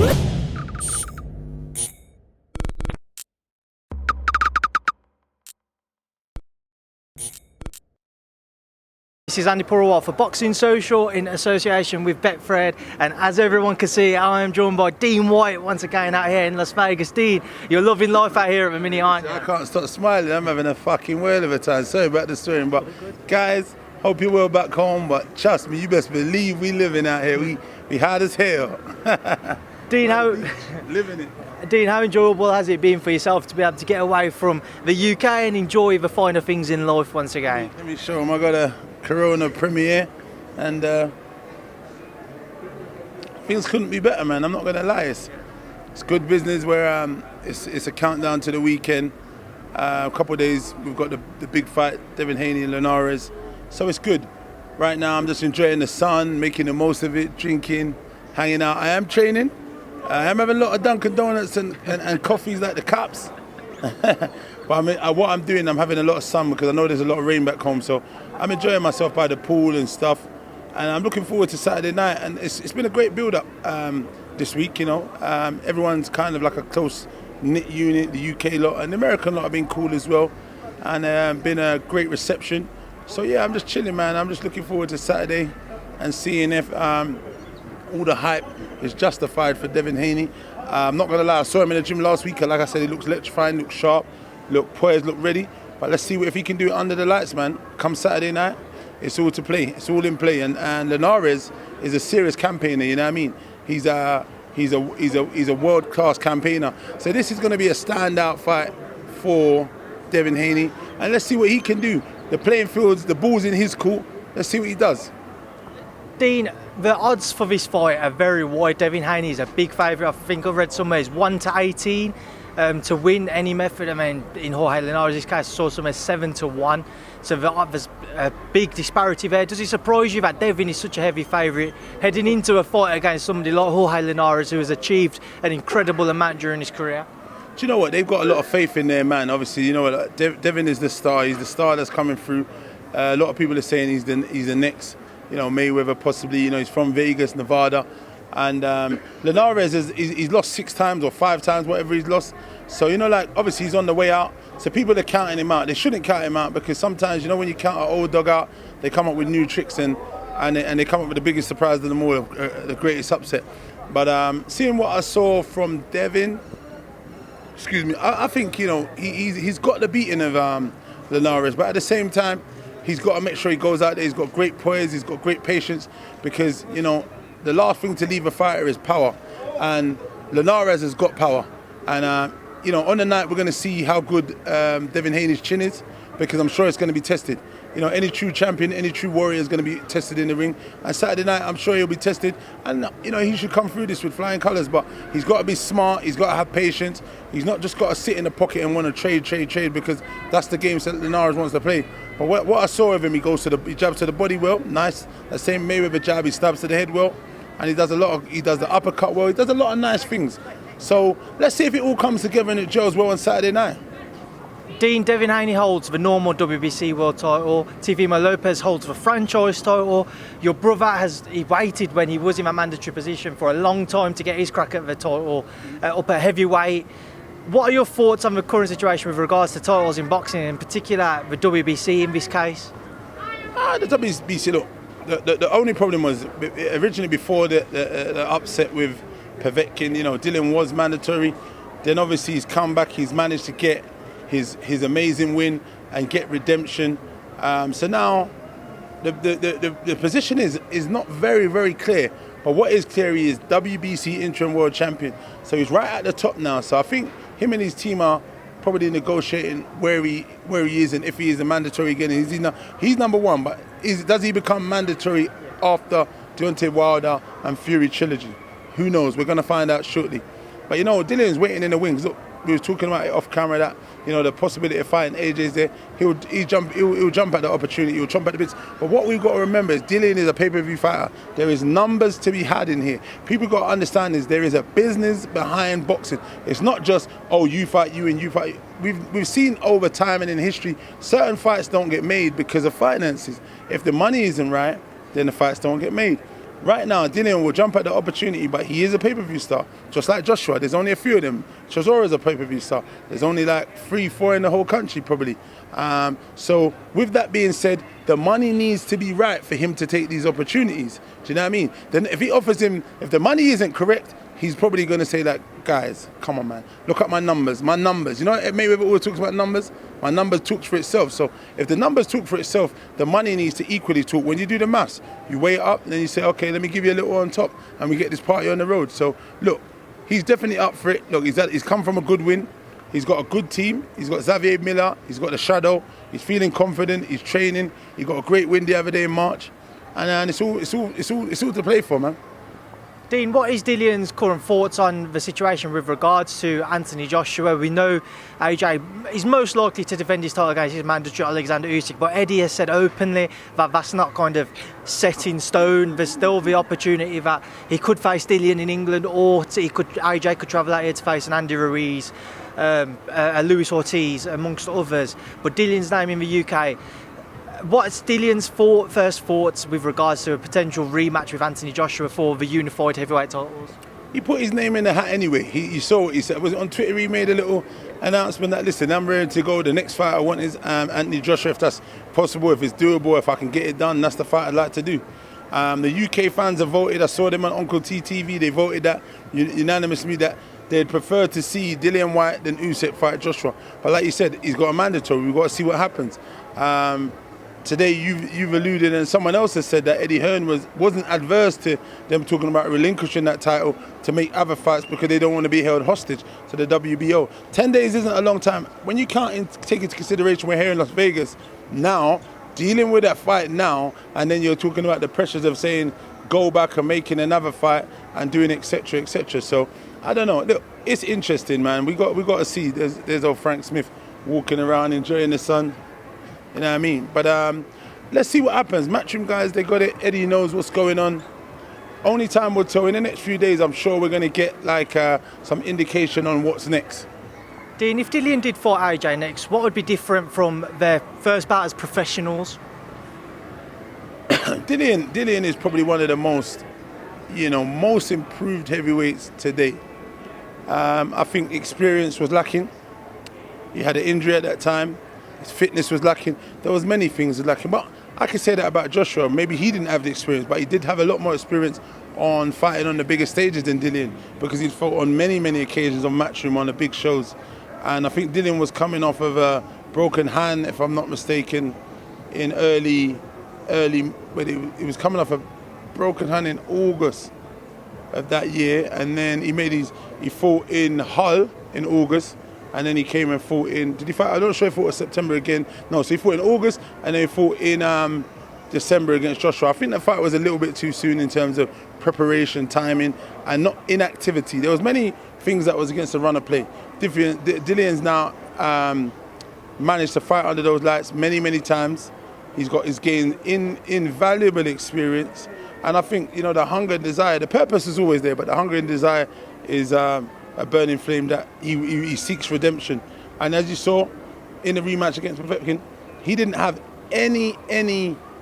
This is Andi Purewal for Boxing Social in association with Betfred, and as everyone can see, I am joined by Dean Whyte once again out here in Las Vegas. Dean, you're loving life out here at the minute, aren't you? I can't stop smiling. I'm having a fucking whale of a time. Sorry about the swearing, but guys, hope you're well back home. But trust me, you best believe we living out here. We hard as hell. Dean, living it. Dean, how enjoyable has it been for yourself to be able to get away from the UK and enjoy the finer things in life once again? Let me show them. I got a Corona premiere, and things couldn't be better, man. I'm not gonna lie. It's good business where it's a countdown to the weekend. A couple of days we've got the big fight, Devin, Haney-Linares. So it's good. Right now I'm just enjoying the sun, making the most of it, drinking, hanging out. I am training. I am having a lot of Dunkin' Donuts and coffees like the Caps. But what I'm doing, I'm having a lot of sun because I know there's a lot of rain back home. So I'm enjoying myself by the pool and stuff. And I'm looking forward to Saturday night. And it's been a great build-up this week, you know. Everyone's kind of like a close-knit unit. The UK lot and the American lot have been cool as well. And been a great reception. So yeah, I'm just chilling, man. I'm just looking forward to Saturday and seeing if all the hype is justified for Devin Haney. I'm not gonna lie, I saw him in the gym last week, and like I said, he looks electrifying, looks sharp, look poised, look ready. But let's see if he can do it under the lights, man. Come Saturday night, it's all to play. It's all in play. And Linares is a serious campaigner. You know what I mean? He's a world-class campaigner. So this is going to be a standout fight for Devin Haney, and let's see what he can do. The playing fields, the ball's in his court. Let's see what he does. Dean, the odds for this fight are very wide. Devin Haney is a big favourite. I think I've read somewhere it's 1-18 to win any method. I mean, in Jorge Linares' case, I saw somewhere 7-1. So there's a big disparity there. Does it surprise you that Devin is such a heavy favourite heading into a fight against somebody like Jorge Linares, who has achieved an incredible amount during his career? Do you know what? They've got a lot of faith in their man. Obviously, you know what? Devin is the star. He's the star that's coming through. A lot of people are saying he's the next, you know, Mayweather possibly. You know, he's from Vegas, Nevada. And Linares, he's lost 6 times or 5 times, whatever he's lost. So, you know, like, obviously he's on the way out. So people are counting him out. They shouldn't count him out because sometimes, you know, when you count an old dog out, they come up with new tricks and they come up with the biggest surprise of them all, the greatest upset. But seeing what I saw from Devin, I think, you know, he's got the beating of Linares, but at the same time, he's got to make sure he goes out there. He's got great poise, he's got great patience, because, you know, the last thing to leave a fighter is power, and Linares has got power. And you know, on the night we're going to see how good Devin Haney's chin is, because I'm sure it's going to be tested. You know, any true champion, any true warrior is going to be tested in the ring. And Saturday night, I'm sure he'll be tested. And, you know, he should come through this with flying colours. But he's got to be smart. He's got to have patience. He's not just got to sit in the pocket and want to trade, because that's the game that Linares wants to play. But what I saw of him, he jabs to the body well, nice. That same Mayweather jab, he stabs to the head well. And he does the uppercut well. He does a lot of nice things. So let's see if it all comes together and it gels well on Saturday night. Dean, Devin Haney holds the normal WBC world title. Teofimo Lopez holds the franchise title. Your brother he waited when he was in a mandatory position for a long time to get his crack at the title up at heavyweight. What are your thoughts on the current situation with regards to titles in boxing, in particular the WBC in this case? The WBC, look, the only problem was originally before the upset with Povetkin, you know, Dillian was mandatory. Then obviously he's come back, he's managed to get his amazing win and get redemption. So now the position is not very, very clear. But what is clear, he is WBC interim world champion. So he's right at the top now. So I think him and his team are probably negotiating where he is and if he is a mandatory again. He's number one, but does he become mandatory after Deontay Wilder and Fury trilogy? Who knows? We're going to find out shortly. But, you know, Dillian's waiting in the wings. Look, we were talking about it off camera that, you know, the possibility of fighting AJ's there. He'll jump at the opportunity. He'll jump at the bits. But what we've got to remember is Dillian is a pay-per-view fighter. There is numbers to be had in here. People got to understand is there is a business behind boxing. It's not just, oh, you fight you and you fight. We've seen over time and in history, certain fights don't get made because of finances. If the money isn't right, then the fights don't get made. Right now, Dillian will jump at the opportunity, but he is a pay-per-view star, just like Joshua. There's only a few of them. Chisora is a pay-per-view star. There's only like 3, 4 in the whole country, probably. So with that being said, the money needs to be right for him to take these opportunities. Do you know what I mean? Then if he offers him, if the money isn't correct, he's probably going to say like, guys, come on, man, look at my numbers. You know, Mayweather always talks about numbers. My numbers talk for itself. So if the numbers talk for itself, the money needs to equally talk. When you do the maths, you weigh it up and then you say, okay, let me give you a little on top and we get this party on the road. So look, he's definitely up for it. Look, he's come from a good win. He's got a good team. He's got Xavier Miller. He's got the shadow. He's feeling confident. He's training. He got a great win the other day in March. And it's all to play for, man. Dean, what is Dillian's current thoughts on the situation with regards to Anthony Joshua? We know AJ is most likely to defend his title against his mandatory Alexander Usyk, but Eddie has said openly that that's not kind of set in stone. There's still the opportunity that he could face Dillian in England, or AJ could travel out here to face an Andy Ruiz, Luis Ortiz, amongst others. But Dillian's name in the UK. What's Dillian's first thoughts with regards to a potential rematch with Anthony Joshua for the unified heavyweight titles? He put his name in the hat anyway. You saw what he said. Was it on Twitter? He made a little announcement that, listen, I'm ready to go. The next fight I want is Anthony Joshua, if that's possible, if it's doable, if I can get it done. That's the fight I'd like to do. The UK fans have voted. I saw them on Uncle T TV. They voted that unanimously that they'd prefer to see Dillian Whyte than Usyk fight Joshua. But like you said, he's got a mandatory. We've got to see what happens. Today you've alluded, and someone else has said that Eddie Hearn wasn't adverse to them talking about relinquishing that title to make other fights because they don't want to be held hostage to the WBO. 10 days isn't a long time. When you can't take into consideration we're here in Las Vegas now, dealing with that fight now, and then you're talking about the pressures of saying go back and making another fight and doing etc. etc. So I don't know. Look, it's interesting, man. We got to see. There's old Frank Smith walking around enjoying the sun. You know what I mean? But let's see what happens. Matchroom guys, they got it. Eddie knows what's going on. Only time will tell. In the next few days, I'm sure we're going to get like some indication on what's next. Dean, if Dillian did fight AJ next, what would be different from their first bout as professionals? Dillian is probably one of the most improved heavyweights today. I think experience was lacking. He had an injury at that time. His fitness was lacking. There was many things lacking. But I can say that about Joshua. Maybe he didn't have the experience, but he did have a lot more experience on fighting on the bigger stages than Dillian, because he'd fought on many, many occasions on Matchroom on the big shows. And I think Dillian was coming off of a broken hand, if I'm not mistaken, in early, but he was coming off a broken hand in August of that year. And then he fought in Hull in August. And then he came and fought in, did he fight? I'm not sure if he fought in September again. No, so he fought in August and then he fought in December against Joshua. I think that fight was a little bit too soon in terms of preparation, timing, and not inactivity. There was many things that was against the run of play. Dillian's now managed to fight under those lights many, many times. He's gained invaluable experience. And I think, the hunger and desire, the purpose is always there, but the hunger and desire is a burning flame that he seeks redemption. And as you saw in the rematch against Povetkin, he didn't have any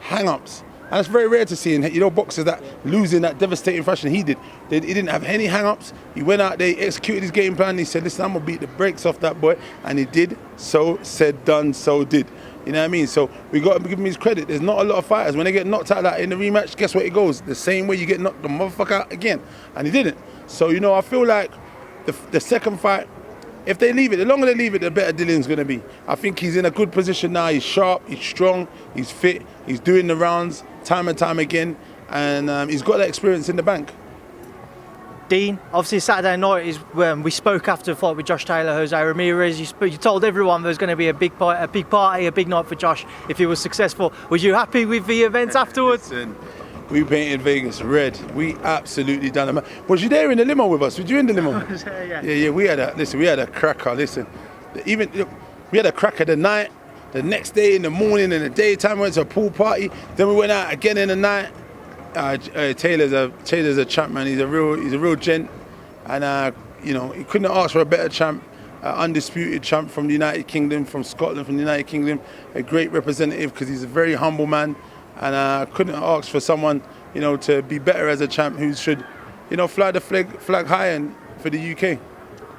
hang-ups. And it's very rare to see in boxers that lose in that devastating fashion. He did. He didn't have any hang-ups. He went out there, executed his game plan. He said, listen, I'm going to beat the brakes off that boy. And he did. So said, done, so did. You know what I mean? So we got to give him his credit. There's not a lot of fighters. When they get knocked out like in the rematch, guess what it goes? The same way you get knocked the motherfucker out again. And he didn't. So, I feel like the second fight, if they leave it, the longer they leave it, the better Dillian's going to be. I think he's in a good position now. He's sharp, he's strong, he's fit, he's doing the rounds time and time again, and he's got that experience in the bank. Dean, obviously Saturday night is when we spoke after the fight with Josh Taylor, Jose Ramirez. You told everyone there was going to be a big party, a big night for Josh if he was successful. Was you happy with the events afterwards? Listen, we painted Vegas red. We absolutely done it. Was you there in the limo with us? Were you in the limo? Yeah. We had a cracker. Listen, we had a cracker the night. The next day in the morning, in the daytime, we went to a pool party. Then we went out again in the night. Taylor's a champ, man. He's a real gent, and he couldn't ask for a better champ. Undisputed champ from the United Kingdom, from Scotland, from the United Kingdom. A great representative because he's a very humble man. And I couldn't ask for someone you know, to be better as a champ who should, you know, fly the flag high and for the UK.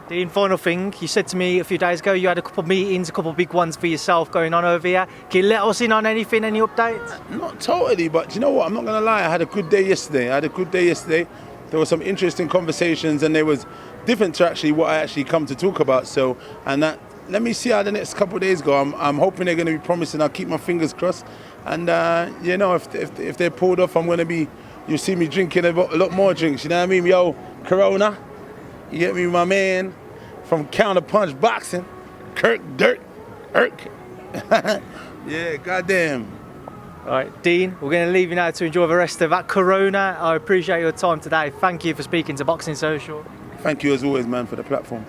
Dean, final thing, you said to me a few days ago you had a couple of meetings, a couple of big ones for yourself going on over here. Can you let us in on anything, any updates? Not totally, but you know what? I'm not going to lie. I had a good day yesterday. There were some interesting conversations, and they was different to actually what I actually come to talk about. So, and that, let me see how the next couple of days go. I'm hoping they're going to be promising. I'll keep my fingers crossed. And you know, if they're pulled off, I'm going to be. You'll see me drinking a lot more drinks. You know what I mean? Yo, Corona. You get me, my man from Counterpunch Boxing, Kirk Dirt Irk. Yeah, goddamn. All right, Dean, we're going to leave you now to enjoy the rest of that Corona. I appreciate your time today. Thank you for speaking to Boxing Social. Thank you as always, man, for the platform.